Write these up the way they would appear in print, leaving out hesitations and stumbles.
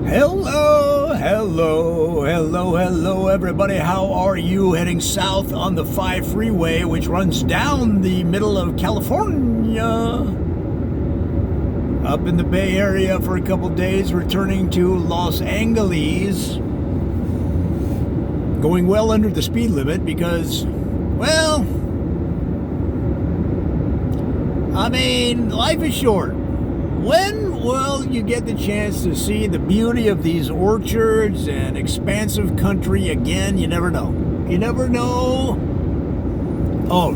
Hello, everybody. How are you? Heading south on the 5 freeway, which runs down the middle of California. Up in the Bay Area for a couple days, returning to Los Angeles. Going well under the speed limit because, well, I mean, life is short. When will you get the chance to see the beauty of these orchards and expansive country again? You never know. You never know. Oh,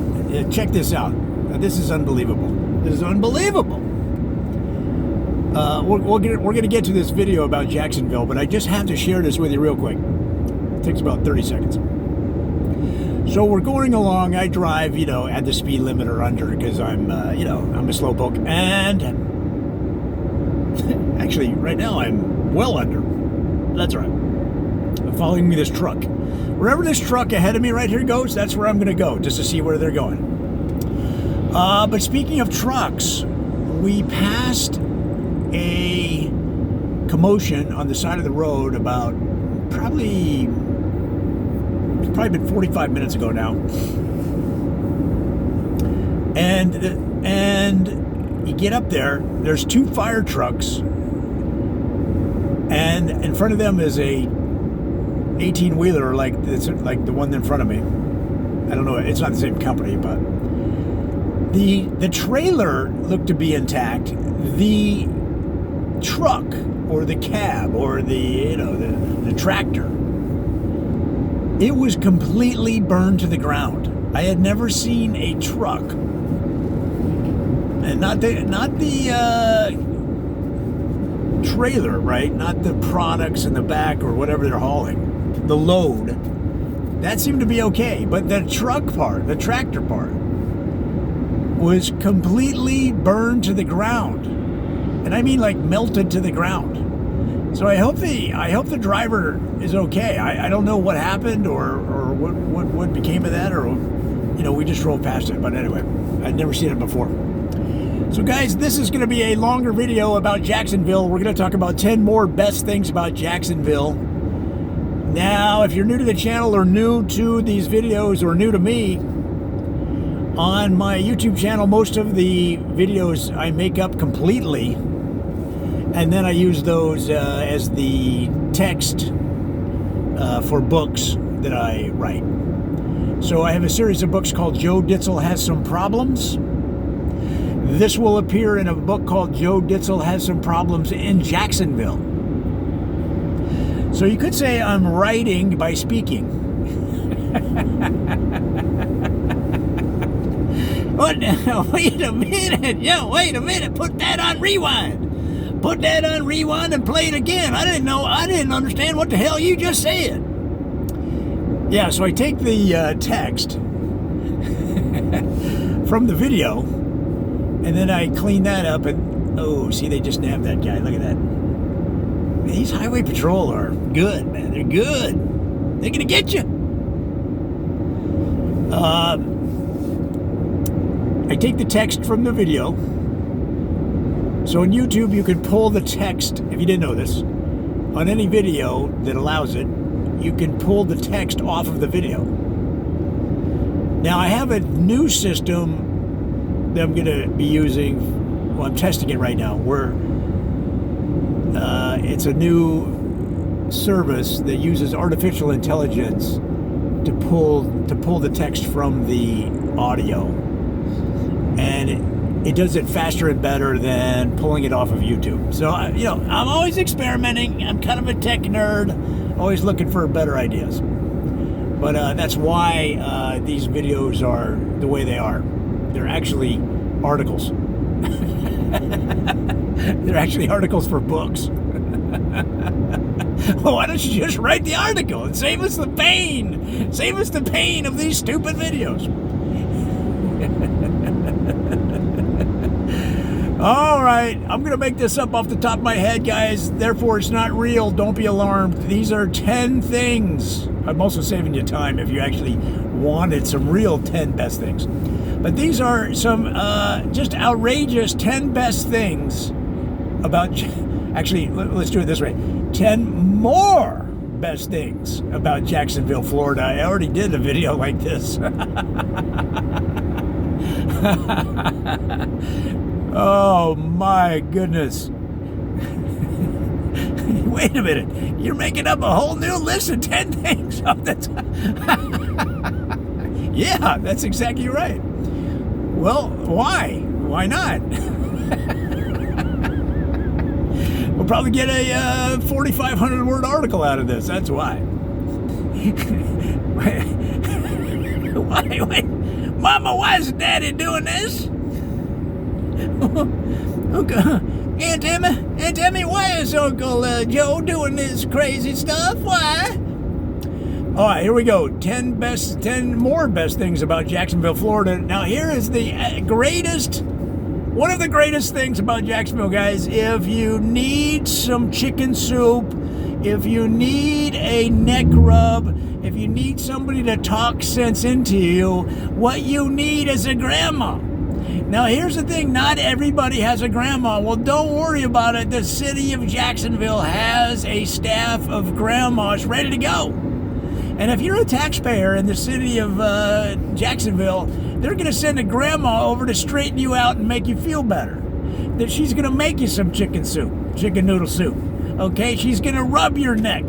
check this out. Now, this is unbelievable. This is unbelievable. We're going to get to this video about Jacksonville, but I just have to share this with you real quick. It takes about 30 seconds. So we're going along. I drive, at the speed limit or under because I'm a slowpoke. And actually, right now I'm well under. That's right. Following me this truck. Wherever this truck ahead of me right here goes, that's where I'm going to go, just to see where they're going. But speaking of trucks, we passed a commotion on the side of the road about probably been 45 minutes ago now. And you get up there, there's 2 fire trucks, and in front of them is a 18-wheeler like the one in front of me. I don't know, it's not the same company, but the trailer looked to be intact. The truck or the cab or the tractor, it was completely burned to the ground. I had never seen a truck, and not the trailer, right? Not the products in the back or whatever they're hauling. The load, that seemed to be okay, but the truck part, the tractor part, was completely burned to the ground, and I mean like melted to the ground. So I hope the driver is okay. I don't know what happened or what became of that, or we just drove past it. But anyway, I'd never seen it before. So guys, this is going to be a longer video about Jacksonville. We're going to talk about 10 more best things about Jacksonville. Now, if you're new to the channel or new to these videos or new to me, on my YouTube channel, most of the videos I make up completely, and then I use those as the text for books that I write. So I have a series of books called Joe Ditzel Has Some Problems. This will appear in a book called Joe Ditzel Has Some Problems in Jacksonville. So you could say I'm writing by speaking. What? Wait a minute. Yo, wait a minute. Put that on rewind. Put that on rewind and play it again. I didn't understand what the hell you just said. Yeah, so I take the text from the video, and then I clean that up, and see, they just nabbed that guy. Look at that. Man, these highway patrol are good, man. They're good. They're gonna get you. I take the text from the video. So on YouTube, you can pull the text, if you didn't know this, on any video that allows it, you can pull the text off of the video. Now, I have a new system that I'm going to be using. Well, I'm testing it right now, where it's a new service that uses artificial intelligence to pull the text from the audio. And it does it faster and better than pulling it off of YouTube. So, I'm always experimenting. I'm kind of a tech nerd, always looking for better ideas. But that's why these videos are the way they are. They're actually articles. They're actually articles for books. Well, why don't you just write the article and save us the pain? Save us the pain of these stupid videos. All right, I'm going to make this up off the top of my head, guys. Therefore, it's not real. Don't be alarmed. These are 10 things. I'm also saving you time if you actually wanted some real 10 best things. But these are some just outrageous 10 best things about Actually, let's do it this way. 10 more best things about Jacksonville, Florida. I already did a video like this. Oh my goodness. Wait a minute. You're making up a whole new list of 10 things. Yeah, that's exactly right. Well, why? Why not? We'll probably get a 4,500 word article out of this. That's why. Wait. Mama, why is Daddy doing this? Okay. Aunt Emmy, why is Uncle Joe doing this crazy stuff? Why? All right, here we go. 10 more best things about Jacksonville, Florida. Now, here is the one of the greatest things about Jacksonville, guys. If you need some chicken soup, if you need a neck rub, if you need somebody to talk sense into you, what you need is a grandma. Now, here's the thing. Not everybody has a grandma. Well, don't worry about it. The city of Jacksonville has a staff of grandmas ready to go. And if you're a taxpayer in the city of Jacksonville, they're going to send a grandma over to straighten you out and make you feel better. That she's going to make you some chicken noodle soup. Okay? She's going to rub your neck.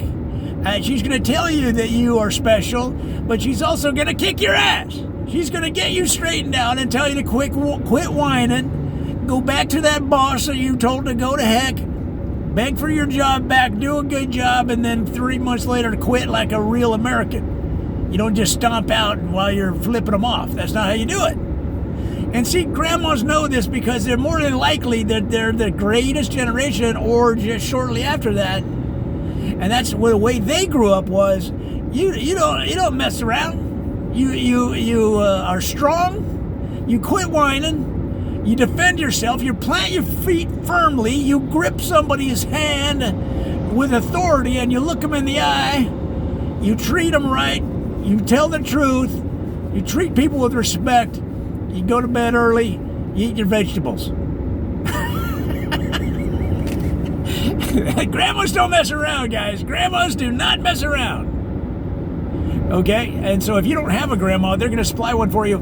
She's going to tell you that you are special, but she's also going to kick your ass. She's going to get you straightened out and tell you to quit whining, go back to that boss that you told to go to heck, beg for your job back, do a good job, and then 3 months later quit like a real American. You don't just stomp out while you're flipping them off. That's not how you do it. And see, grandmas know this because they're more than likely that they're the greatest generation or just shortly after that. And that's the way they grew up was, you don't mess around. You are strong. You quit whining. You defend yourself. You plant your feet firmly. You grip somebody's hand with authority, and you look them in the eye. You treat them right. You tell the truth. You treat people with respect. You go to bed early. You eat your vegetables. Grandmas don't mess around, guys. Grandmas do not mess around. Okay? And so if you don't have a grandma, they're going to supply one for you.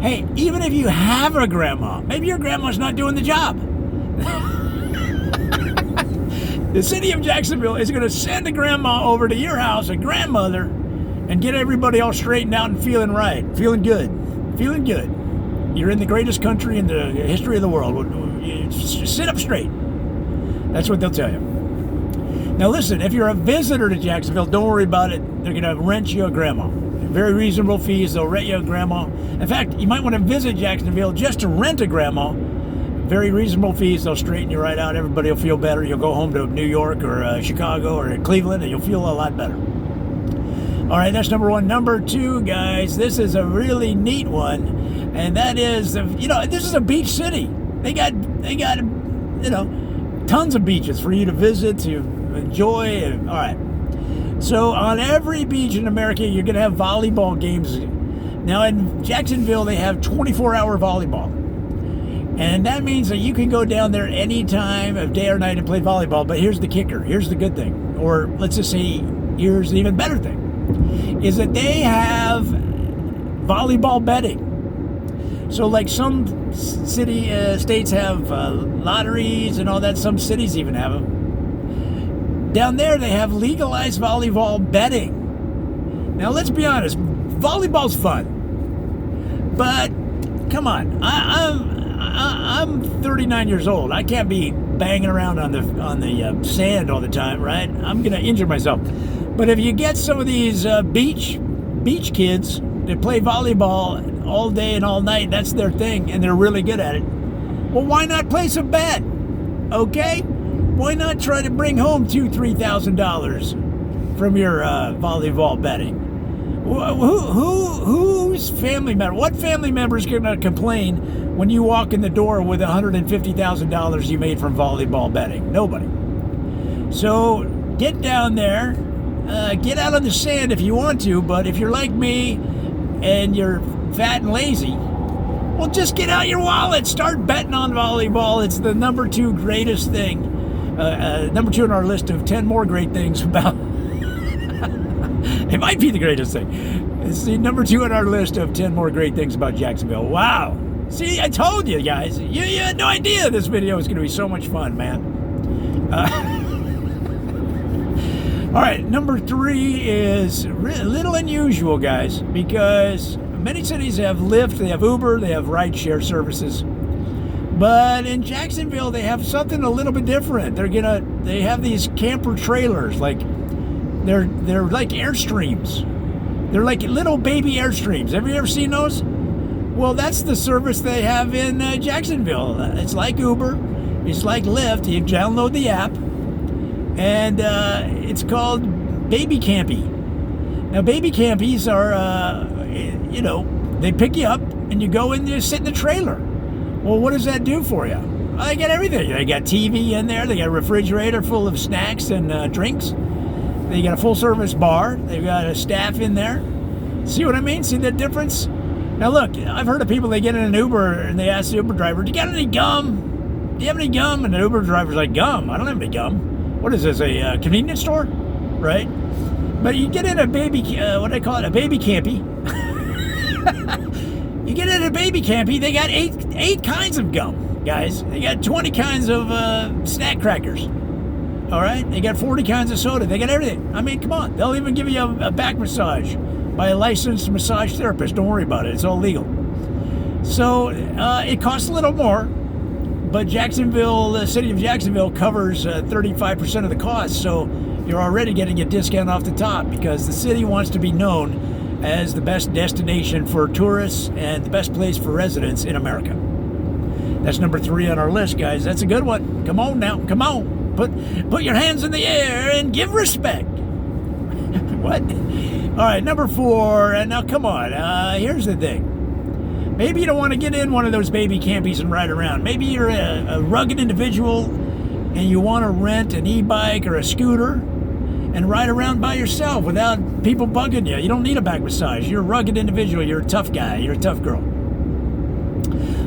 Hey, even if you have a grandma, maybe your grandma's not doing the job. The city of Jacksonville is going to send a grandma over to your house, a grandmother, and get everybody all straightened out and feeling right, feeling good. You're in the greatest country in the history of the world. Just sit up straight. That's what they'll tell you. Now listen, if you're a visitor to Jacksonville, don't worry about it. They're going to rent you a grandma. Very reasonable fees. They'll rent you a grandma. In fact, you might want to visit Jacksonville just to rent a grandma. Very reasonable fees. They'll straighten you right out. Everybody will feel better. You'll go home to New York or Chicago or Cleveland, and you'll feel a lot better. All right, that's number one. Number two, guys, this is a really neat one, and that is, this is a beach city. They got, tons of beaches for you to visit, to enjoy. All right. So on every beach in America, you're going to have volleyball games. Now in Jacksonville, they have 24-hour volleyball. And that means that you can go down there any time of day or night and play volleyball. But here's the kicker. Here's the good thing. Or let's just say, here's the even better thing. Is that they have volleyball betting. So like some states have lotteries and all that. Some cities even have them. Down there, they have legalized volleyball betting. Now, let's be honest. Volleyball's fun. But, come on. I'm 39 years old. I can't be banging around on the sand all the time, right? I'm going to injure myself. But if you get some of these beach kids that play volleyball all day and all night, that's their thing, and they're really good at it. Well, why not place a bet? Okay? Why not try to bring home $2,000-$3,000 from your volleyball betting? Who's family member? What family member is going to complain when you walk in the door with $150,000 you made from volleyball betting? Nobody. So get down there, get out on the sand if you want to, but if you're like me and you're fat and lazy, well, just get out your wallet, start betting on volleyball. It's the number 2 greatest thing Number 2 on our list of 10 more great things about. It might be the greatest thing. It's the number 2 on our list of 10 more great things about Jacksonville. Wow. See, I told you guys. You had no idea this video was going to be so much fun, man. All right, number 3 is a little unusual, guys, because many cities have Lyft, they have Uber, they have rideshare services. But in Jacksonville, they have something a little bit different. They have these camper trailers, like they're like Airstreams. They're like little baby Airstreams. Have you ever seen those? Well, that's the service they have in Jacksonville. It's like Uber, it's like Lyft. You download the app, and it's called Baby Campy. Now, Baby Campies are, they pick you up and you go in there, sit in the trailer. Well, what does that do for you? Well, they got everything. They got TV in there. They got a refrigerator full of snacks and drinks. They got a full-service bar. They've got a staff in there. See what I mean? See the difference? Now, look, I've heard of people, they get in an Uber and they ask the Uber driver, do you got any gum? Do you have any gum? And the Uber driver's like, gum? I don't have any gum. What is this, a convenience store? Right? But you get in a baby, what do I call it? A baby campy. You get in a baby campy, they got eight kinds of gum, guys. They got 20 kinds of snack crackers. All right? They got 40 kinds of soda. They got everything. I mean, come on. They'll even give you a back massage by a licensed massage therapist. Don't worry about it. It's all legal. So it costs a little more, but the city of Jacksonville covers 35% of the cost. So you're already getting a discount off the top because the city wants to be known as the best destination for tourists and the best place for residents in America. That's number 3 on our list, guys. That's a good one. Come on now. Come on. Put your hands in the air and give respect. What? All right, number 4. And now, come on. Here's the thing. Maybe you don't want to get in one of those baby campies and ride around. Maybe you're a rugged individual and you want to rent an e-bike or a scooter and ride around by yourself without people bugging you. You don't need a back massage. You're a rugged individual. You're a tough guy. You're a tough girl.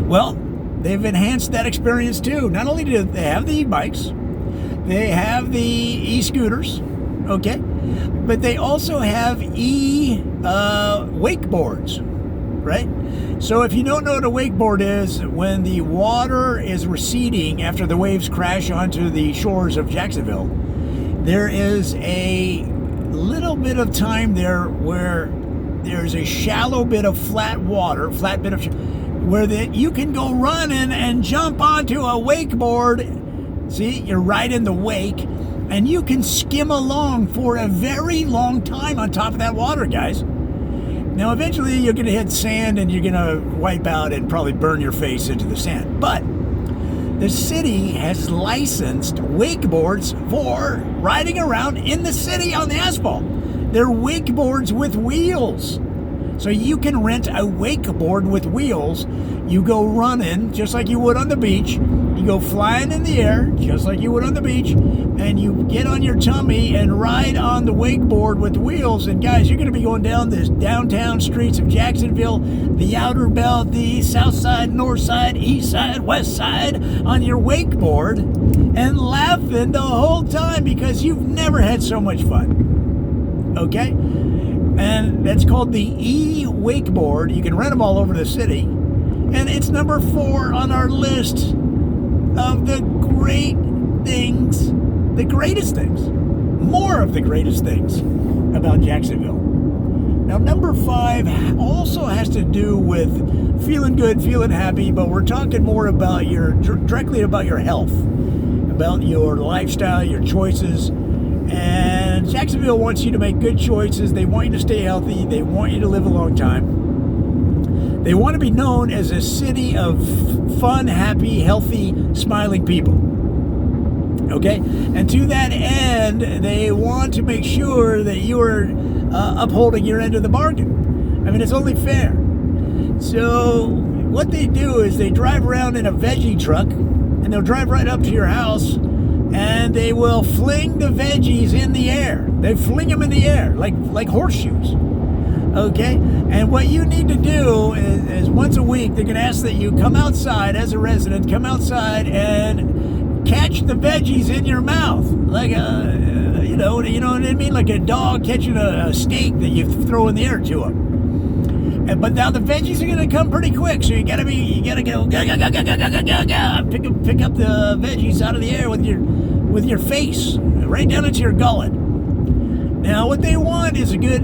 Well, they've enhanced that experience too. Not only do they have the e-bikes, they have the e-scooters, okay? But they also have wakeboards, right? So if you don't know what a wakeboard is, when the water is receding after the waves crash onto the shores of Jacksonville, there is a little bit of time there where there's a shallow bit of flat bit of where you can go running and jump onto a wakeboard. See, you're right in the wake, and you can skim along for a very long time on top of that water, guys. Now, eventually, you're going to hit sand, and you're going to wipe out and probably burn your face into the sand. But the city has licensed wakeboards for riding around in the city on the asphalt. They're wakeboards with wheels. So you can rent a wakeboard with wheels. You go running just like you would on the beach. You go flying in the air just like you would on the beach. And you get on your tummy and ride on the wakeboard with wheels. And guys, you're going to be going down the downtown streets of Jacksonville, the outer belt, the south side, north side, east side, west side on your wakeboard and laughing the whole time because you've never had so much fun. Okay? And that's called the e-wakeboard. You can rent them all over the city. And it's number 4 on our list of the great things, the greatest things, more of the greatest things about Jacksonville. Now, number 5 also has to do with feeling good, feeling happy, but we're talking more about directly about your health, about your lifestyle, your choices. And Jacksonville wants you to make good choices. They want you to stay healthy. They want you to live a long time. They want to be known as a city of fun, happy, healthy, smiling people. Okay? And to that end, they want to make sure that you are upholding your end of the bargain. I mean, it's only fair. So what they do is they drive around in a veggie truck, and they'll drive right up to your house, and they will fling the veggies in the air. They fling them in the air like horseshoes. Okay? And what you need to do is once a week, they're going to ask that you come outside as a resident, come outside and catch the veggies in your mouth, like you know what I mean, like a dog catching a steak that you throw in the air to him. But now the veggies are gonna come pretty quick, so you gotta go pick up the veggies out of the air with your face, right down into your gullet. Now what they want is a good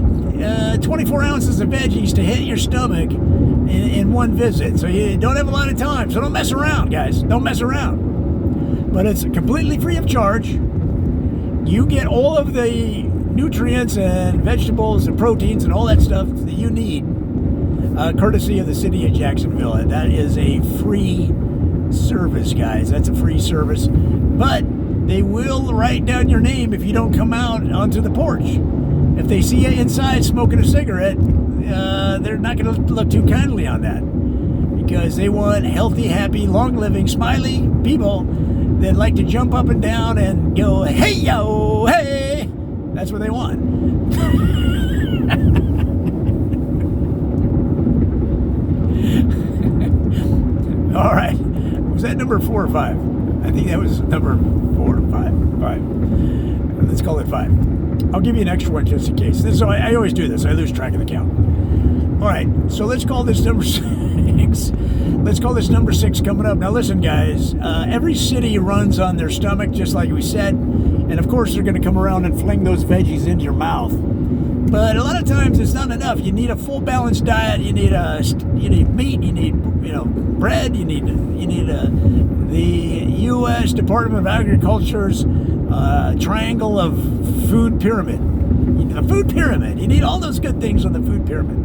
24 ounces of veggies to hit your stomach in one visit. So you don't have a lot of time. So don't mess around, guys. Don't mess around. But it's completely free of charge. You get all of the nutrients and vegetables and proteins and all that stuff that you need, courtesy of the city of Jacksonville. And that is a free service, guys. That's a free service. But they will write down your name if you don't come out onto the porch. If they see you inside smoking a cigarette, they're not going to look too kindly on that, because they want healthy, happy, long-living, smiley people that like to jump up and down and go, hey, yo, hey. That's what they want. All right. Was that number 4 or 5? I think that was number 4 or 5. 5. Let's call it 5. I'll give you an extra one just in case. I always do this. I lose track of the count. All right, so let's call this number 6. Let's call this number 6 coming up. Now listen, guys, every city runs on their stomach, just like we said. And of course, they're going to come around and fling those veggies into your mouth. But a lot of times it's not enough. You need a full balanced diet. You need meat. You need bread. You need the U.S. Department of Agriculture's triangle of food pyramid. The food pyramid. You need all those good things on the food pyramid.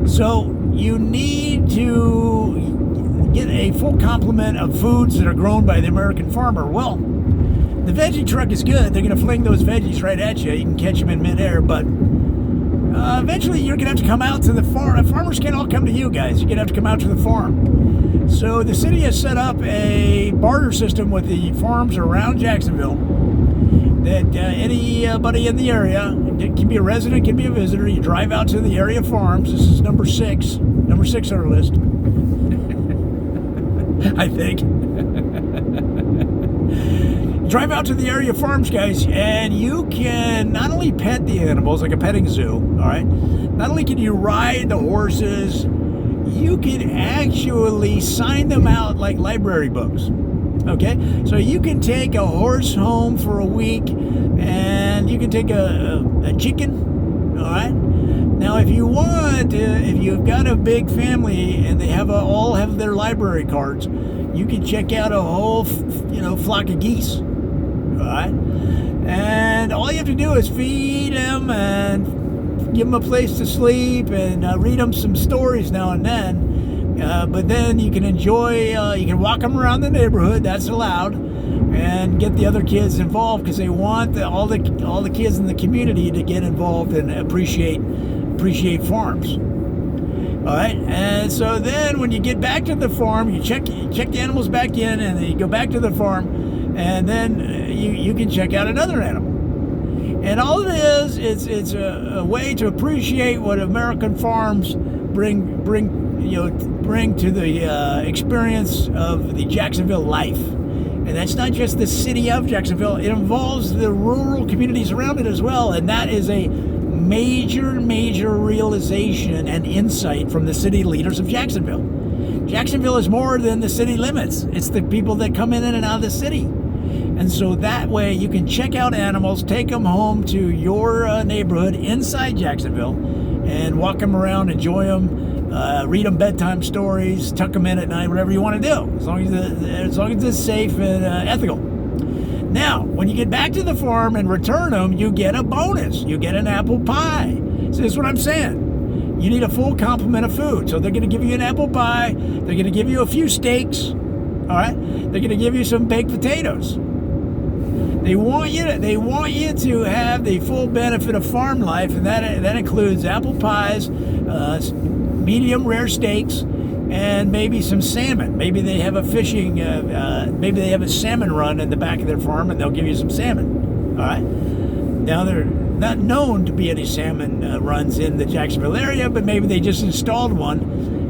So you need to get a full complement of foods that are grown by the American farmer. Well, the veggie truck is good. They're going to fling those veggies right at you. You can catch them in midair, but eventually you're going to have to come out to the farm. Farmers can't all come to you, guys. You're going to have to come out to the farm. So the city has set up a barter system with the farms around Jacksonville, that anybody in the area, it can be a resident, can be a visitor, you drive out to the area farms. This is number 6 on our list. I think. Drive out to the area farms, guys, and you can not only pet the animals like a petting zoo, all right? Not only can you ride the horses, you can actually sign them out like library books. Okay, so you can take a horse home for a week, and you can take a chicken. All right. Now, if you want, if you've got a big family and they all have their library cards, you can check out a whole flock of geese. All right, and all you have to do is feed them and give them a place to sleep and read them some stories now and then. But then you can enjoy, you can walk them around the neighborhood, that's allowed, and get the other kids involved, because they want all the kids in the community to get involved and appreciate farms. All right, and so then when you get back to the farm, you check the animals back in, and then you go back to the farm, and then you can check out another animal. And all it is, it's a way to appreciate what American farms bring to the experience of the Jacksonville life. And that's not just the city of Jacksonville. It involves the rural communities around it as well. And that is a major realization and insight from the city leaders of Jacksonville. Jacksonville is more than the city limits. It's the people that come in and out of the city. And so that way you can check out animals, take them home to your neighborhood inside Jacksonville, and walk them around, enjoy them, read them bedtime stories, tuck them in at night, whatever you want to do, as long as it's safe and ethical. Now, when you get back to the farm and return them, you get a bonus. You get an apple pie. So that's what I'm saying. You need a full complement of food. So they're going to give you an apple pie. They're going to give you a few steaks. All right. They're going to give you some baked potatoes. They want you to have the full benefit of farm life, and that includes apple pies, medium rare steaks, and maybe some salmon. Maybe they have a salmon run in the back of their farm, and they'll give you some salmon. All right. Now, they're not known to be any salmon runs in the Jacksonville area, but maybe they just installed one,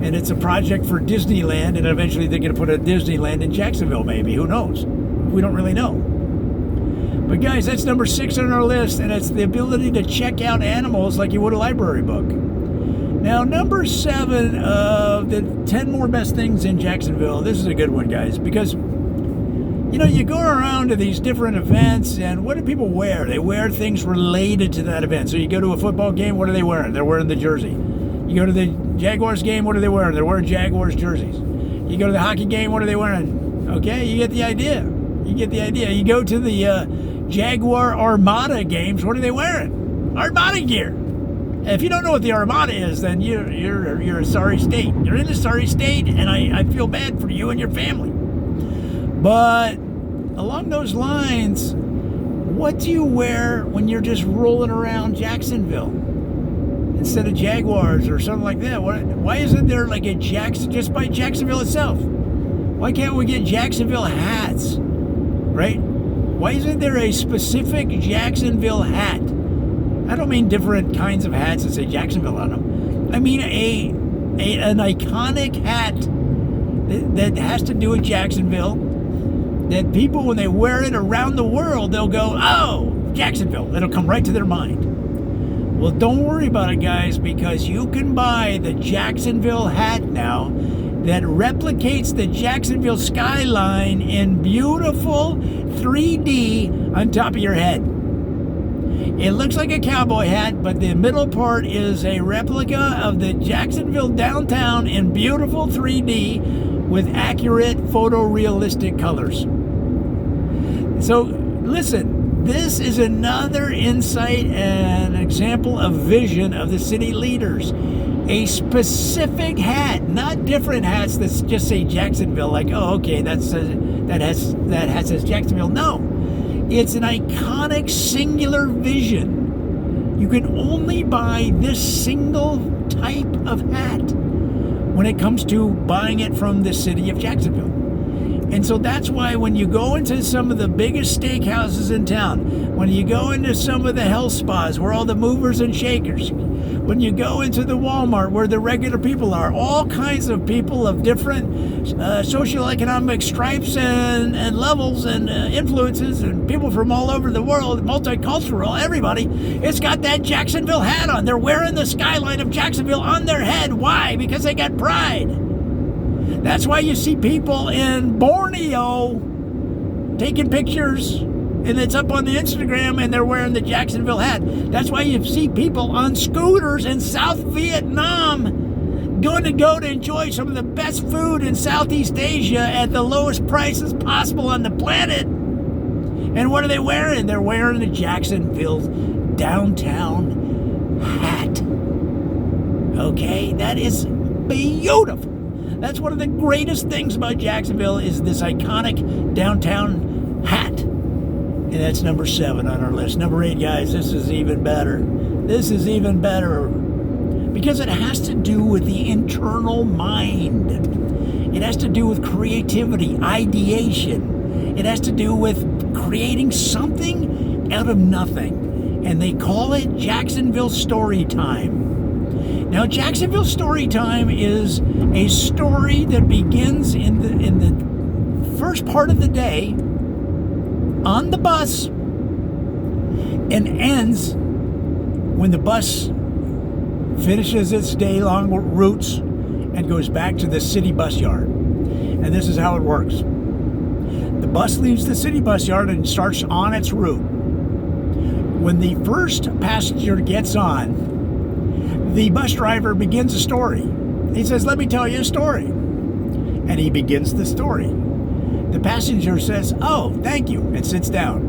and it's a project for Disneyland, and eventually they're going to put a Disneyland in Jacksonville, maybe. Who knows? we don't really know. But guys, that's number 6 on our list, and it's the ability to check out animals like you would a library book. Now, number 7 of the 10 more best things in Jacksonville. This is a good one, guys, because you go around to these different events, and what do people wear? They wear things related to that event. So you go to a football game, what are they wearing? They're wearing the jersey. You go to the Jaguars game, what are they wearing? They're wearing Jaguars jerseys. You go to the hockey game, what are they wearing? Okay, you get the idea. You go to the Jaguar Armada games, what are they wearing? Armada gear. If you don't know what the Armada is, then you're a sorry state. You're in a sorry state, and I feel bad for you and your family. But along those lines, what do you wear when you're just rolling around Jacksonville instead of Jaguars or something like that? Why isn't there like a just by Jacksonville itself? Why can't we get Jacksonville hats, right? Why isn't there a specific Jacksonville hat? I don't mean different kinds of hats that say Jacksonville on them. I mean an iconic hat that has to do with Jacksonville, that people, when they wear it around the world, they'll go, oh, Jacksonville. It'll come right to their mind. Well, don't worry about it, guys, because you can buy the Jacksonville hat now that replicates the Jacksonville skyline in beautiful 3D on top of your head. It looks like a cowboy hat, but the middle part is a replica of the Jacksonville downtown in beautiful 3D with accurate photorealistic colors. So listen, this is another insight and example of vision of the city leaders. A specific hat, not different hats that just say Jacksonville, like, oh, okay, that hat says Jacksonville. No, it's an iconic singular vision. You can only buy this single type of hat when it comes to buying it from the city of Jacksonville. And so that's why when you go into some of the biggest steakhouses in town, when you go into some of the health spas where all the movers and shakers, when you go into the Walmart where the regular people are, all kinds of people of different socioeconomic stripes and levels and influences, and people from all over the world, multicultural, everybody, it's got that Jacksonville hat on. They're wearing the skyline of Jacksonville on their head. Why? Because they got pride. That's why you see people in Borneo taking pictures, and it's up on the Instagram, and they're wearing the Jacksonville hat. That's why you see people on scooters in South Vietnam going to enjoy some of the best food in Southeast Asia at the lowest prices possible on the planet. And what are they wearing? They're wearing the Jacksonville downtown hat. Okay, that is beautiful. That's one of the greatest things about Jacksonville is this iconic downtown hat. And that's number 7 on our list. Number 8, guys, this is even better. This is even better because it has to do with the internal mind. It has to do with creativity, ideation. It has to do with creating something out of nothing. And they call it Jacksonville Story Time. Now, Jacksonville Story Time is a story that begins in the first part of the day on the bus and ends when the bus finishes its day-long routes and goes back to the city bus yard. And this is how it works. The bus leaves the city bus yard and starts on its route. When the first passenger gets on, the bus driver begins a story. He says, let me tell you a story. And he begins the story. The passenger says, oh, thank you, and sits down.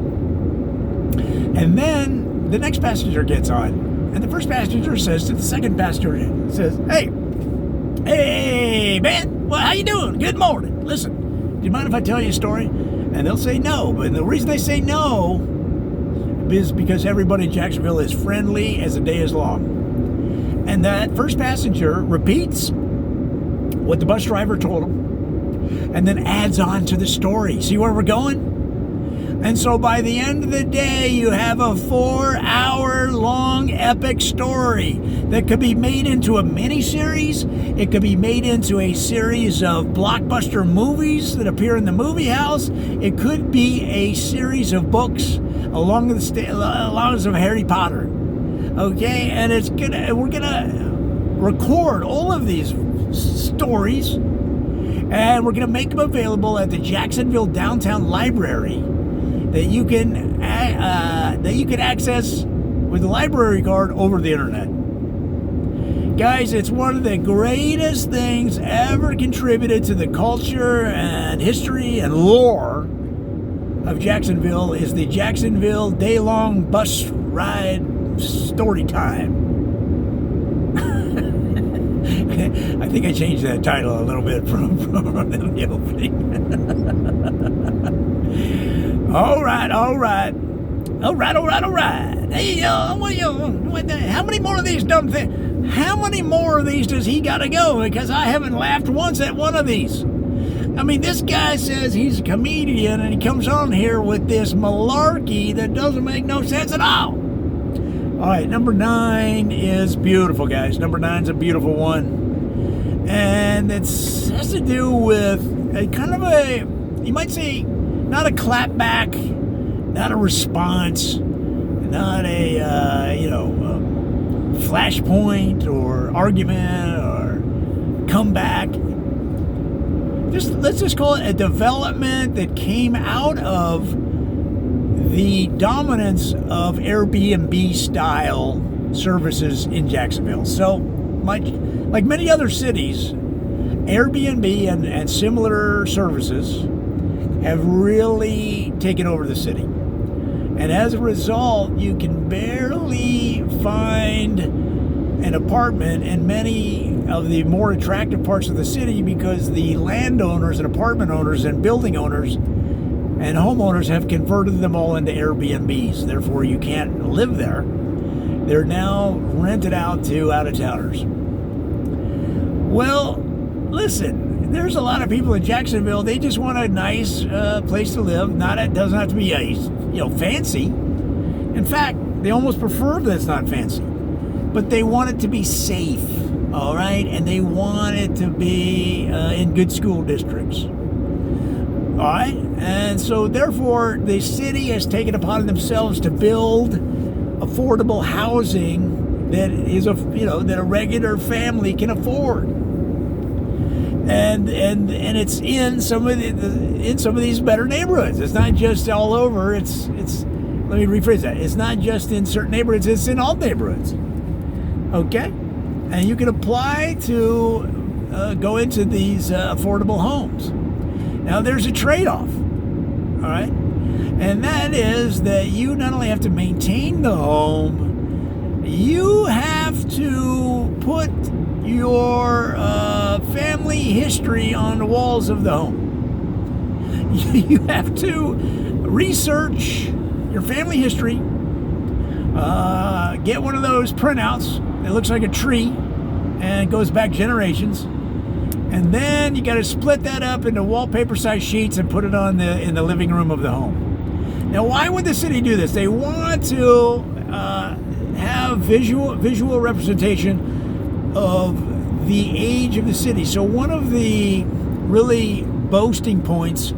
And then the next passenger gets on. And the first passenger says to the second passenger, says, hey, man, well, how you doing? Good morning. Listen, do you mind if I tell you a story? And they'll say no. But the reason they say no is because everybody in Jacksonville is friendly as the day is long. And that first passenger repeats what the bus driver told him and then adds on to the story. See where we're going? And so by the end of the day, you have a 4-hour-long epic story that could be made into a miniseries. It could be made into a series of blockbuster movies that appear in the movie house. It could be a series of books along the lines of Harry Potter. Okay, and we're gonna record all of these stories, and we're gonna make them available at the Jacksonville Downtown Library that you can access with the library card over the internet. Guys, it's one of the greatest things ever contributed to the culture and history and lore of Jacksonville is the Jacksonville day-long bus ride story time. I think I changed that title a little bit from the opening. All right. Hey, how many more of these dumb things? How many more of these does he got to go? Because I haven't laughed once at one of these. I mean, this guy says he's a comedian, and he comes on here with this malarkey that doesn't make no sense at all. All right, number 9 is beautiful, guys. Number 9's a beautiful one. And it has to do with a kind of a, you might say, not a clapback, not a response, not a, flashpoint or argument or comeback. Let's just call it a development that came out of the dominance of Airbnb style services in Jacksonville. So, like many other cities, Airbnb and similar services have really taken over the city. And as a result, you can barely find an apartment in many of the more attractive parts of the city because the landowners and apartment owners and building owners and homeowners have converted them all into Airbnbs. Therefore, you can't live there. They're now rented out to out-of-towners. Well, listen, there's a lot of people in Jacksonville, they just want a nice place to live. It doesn't have to be fancy. In fact, they almost prefer that it's not fancy. But they want it to be safe, all right? And they want it to be in good school districts. All right? And so, therefore, the city has taken upon themselves to build affordable housing that is that a regular family can afford. And it's in some of these better neighborhoods. It's not just all over. It's let me rephrase that. It's not just in certain neighborhoods. It's in all neighborhoods. Okay, and you can apply to go into these affordable homes. Now, there's a trade-off. All right, and that is that you not only have to maintain the home, you have to put your family history on the walls of the home. You have to research your family history, get one of those printouts that looks like a tree and goes back generations, and then you got to split that up into wallpaper-sized sheets and put it in the living room of the home. Now, why would the city do this? They want to have visual representation of the age of the city. So one of the really boasting points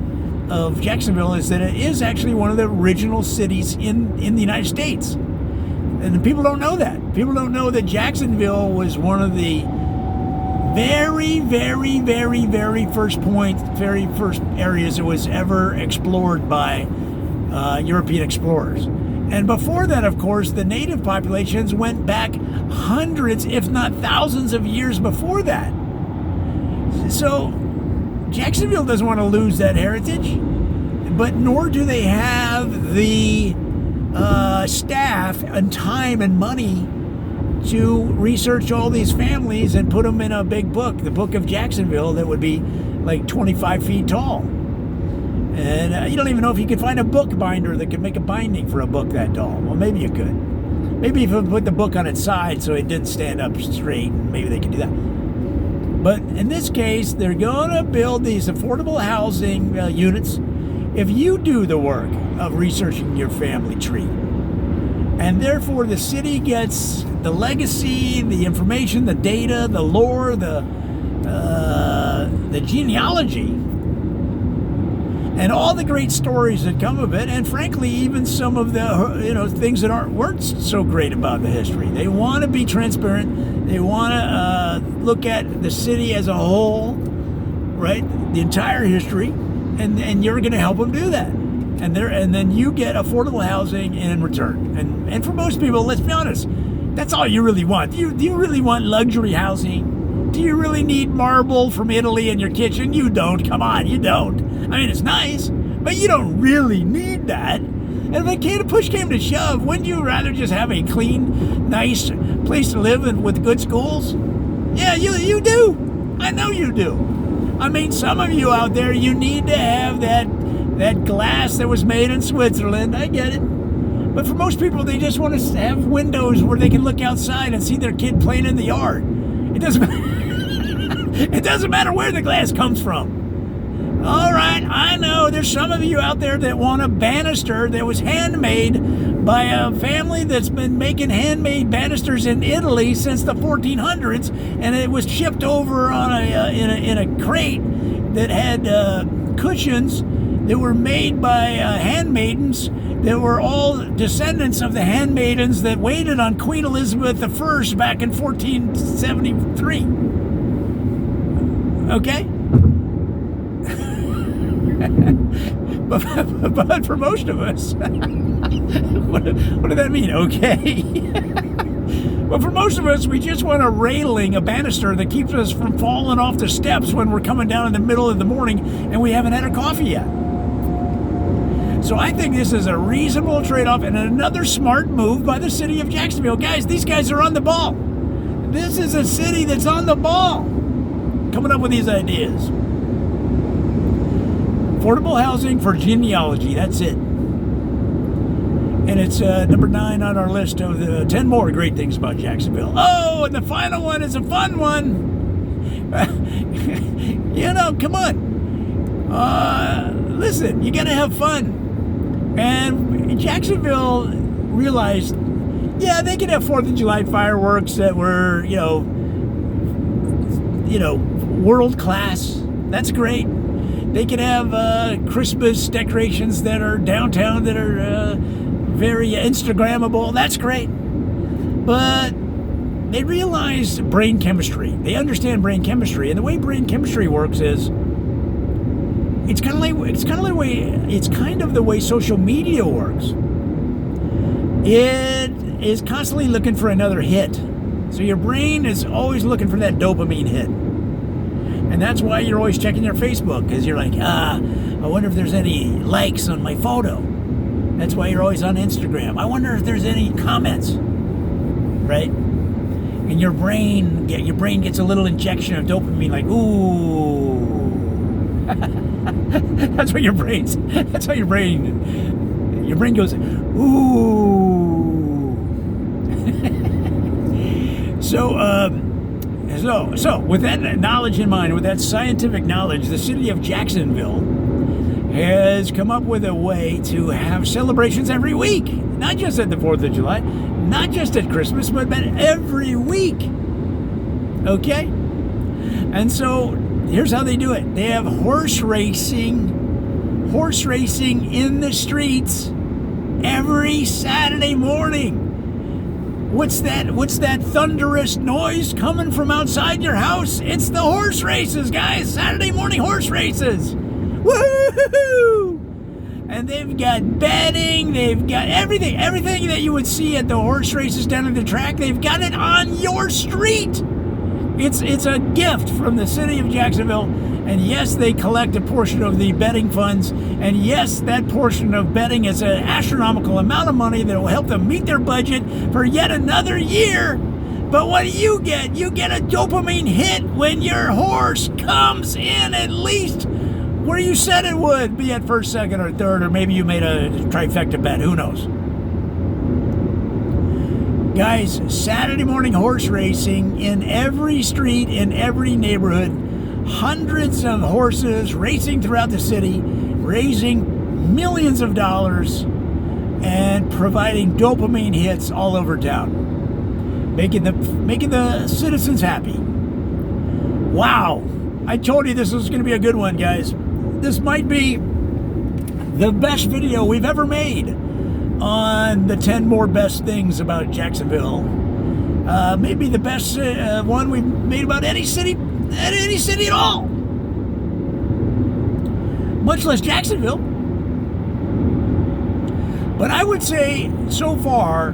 of Jacksonville is that it is actually one of the original cities in the United States. And people don't know that. People don't know that Jacksonville was one of the very, very, very, very first areas that was ever explored by European explorers. And before that, of course, the native populations went back hundreds, if not thousands of years before that. So Jacksonville doesn't want to lose that heritage, but nor do they have the staff and time and money to research all these families and put them in a big book, the Book of Jacksonville, that would be like 25 feet tall. And you don't even know if you could find a book binder that could make a binding for a book that tall. Well, maybe you could. Maybe if you put the book on its side so it didn't stand up straight, maybe they could do that. But in this case, they're going to build these affordable housing units if you do the work of researching your family tree, and therefore the city gets the legacy, the information, the data, the lore, the genealogy, and all the great stories that come of it, and frankly, even some of the things that weren't so great about the history. They want to be transparent. They want to look at the city as a whole, right? The entire history, and you're going to help them do that. And then you get affordable housing in return. And for most people, let's be honest, that's all you really want. Do you really want luxury housing? Do you really need marble from Italy in your kitchen? You don't. Come on, you don't. I mean, it's nice, but you don't really need that. And if push came to shove, wouldn't you rather just have a clean, nice place to live with good schools? Yeah, you do. I know you do. I mean, some of you out there, you need to have that glass that was made in Switzerland. I get it. But for most people, they just want to have windows where they can look outside and see their kid playing in the yard. It doesn't matter. It doesn't matter where the glass comes from. All right, I know there's some of you out there that want a banister that was handmade by a family that's been making handmade banisters in Italy since the 1400s, and it was shipped over on in a crate that had cushions that were made by handmaidens that were all descendants of the handmaidens that waited on Queen Elizabeth I back in 1473. Okay? but for most of us, what did that mean? Okay. But for most of us, we just want a railing, a banister that keeps us from falling off the steps when we're coming down in the middle of the morning and we haven't had our coffee yet. So I think this is a reasonable trade-off and another smart move by the city of Jacksonville. Guys, these guys are on the ball. This is a city that's on the ball, coming up with these ideas. Affordable housing for genealogy, that's it. And it's number 9 on our list of the 10 more great things about Jacksonville. Oh, and the final one is a fun one. Come on. Listen, you got to have fun. And Jacksonville realized, yeah, they could have 4th of July fireworks that were, world class. That's great. They could have Christmas decorations that are downtown that are very Instagrammable. That's great. But they realize brain chemistry. They understand brain chemistry, and the way brain chemistry works is it's kind of the way social media works. It is constantly looking for another hit. So your brain is always looking for that dopamine hit. And that's why you're always checking your Facebook, because you're like, I wonder if there's any likes on my photo. That's why you're always on Instagram. I wonder if there's any comments, right? And your brain gets a little injection of dopamine, like, ooh. That's how your brain goes, ooh. So with that knowledge in mind, with that scientific knowledge, the city of Jacksonville has come up with a way to have celebrations every week. Not just at the 4th of July, not just at Christmas, but every week. Okay? And so here's how they do it. They have horse racing in the streets every Saturday morning. What's that thunderous noise coming from outside your house? It's the horse races, guys. Saturday morning horse races. Woohoo! And they've got betting, they've got everything that you would see at the horse races down at the track, they've got it on your street. It's a gift from the city of Jacksonville. And yes, they collect a portion of the betting funds. And yes, that portion of betting is an astronomical amount of money that will help them meet their budget for yet another year. But what do? You get a dopamine hit when your horse comes in at least where you said it would, be at first, second, or third, or maybe you made a trifecta bet. Who knows? Guys, Saturday morning horse racing in every street, in every neighborhood. Hundreds of horses racing throughout the city, raising millions of dollars and providing dopamine hits all over town, making the citizens happy. Wow. I told you this was going to be a good one, guys. This might be the best video we've ever made on the 10 more best things about Jacksonville. Maybe the best one we've made about any city at all. Much less Jacksonville. But I would say, so far,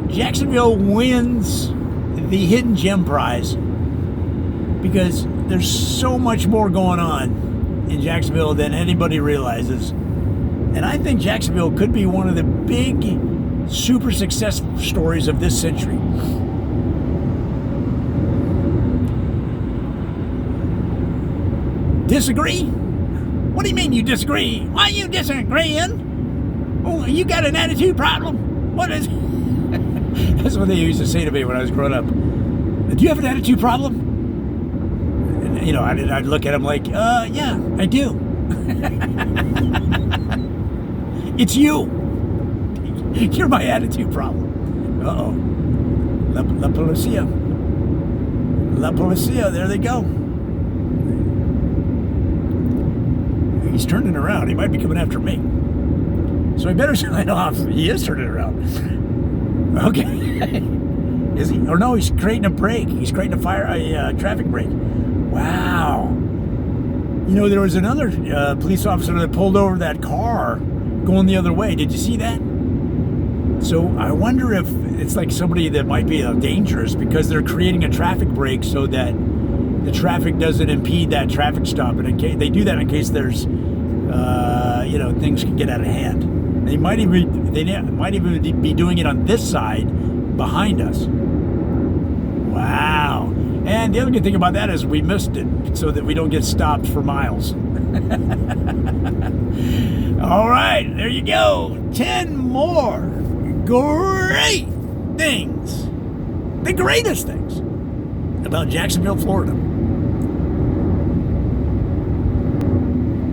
Jacksonville wins the Hidden Gem Prize because there's so much more going on in Jacksonville than anybody realizes. And I think Jacksonville could be one of the big, super successful stories of this century. Disagree? What do you mean you disagree? Why are you disagreeing? Oh, you got an attitude problem? What is... That's what they used to say to me when I was growing up. Do you have an attitude problem? And, you know, I'd look at him like, yeah, I do. It's you. You're my attitude problem. Uh-oh. La policia. La policia, there they go. He's turning around. He might be coming after me. So I better sign off. He is turning around. Okay. Is he? Or no, he's creating a brake. He's creating a traffic brake. Wow. You know, there was another police officer that pulled over that car going the other way. Did you see that? So I wonder if it's like somebody that might be dangerous because they're creating a traffic brake so that the traffic doesn't impede that traffic stop. And in case, they do that in case there's, you know, things can get out of hand. They might even be doing it on this side behind us. Wow. And the other good thing about that is we missed it so that we don't get stopped for miles. All right, there you go. 10 more great things. The greatest things about Jacksonville, Florida.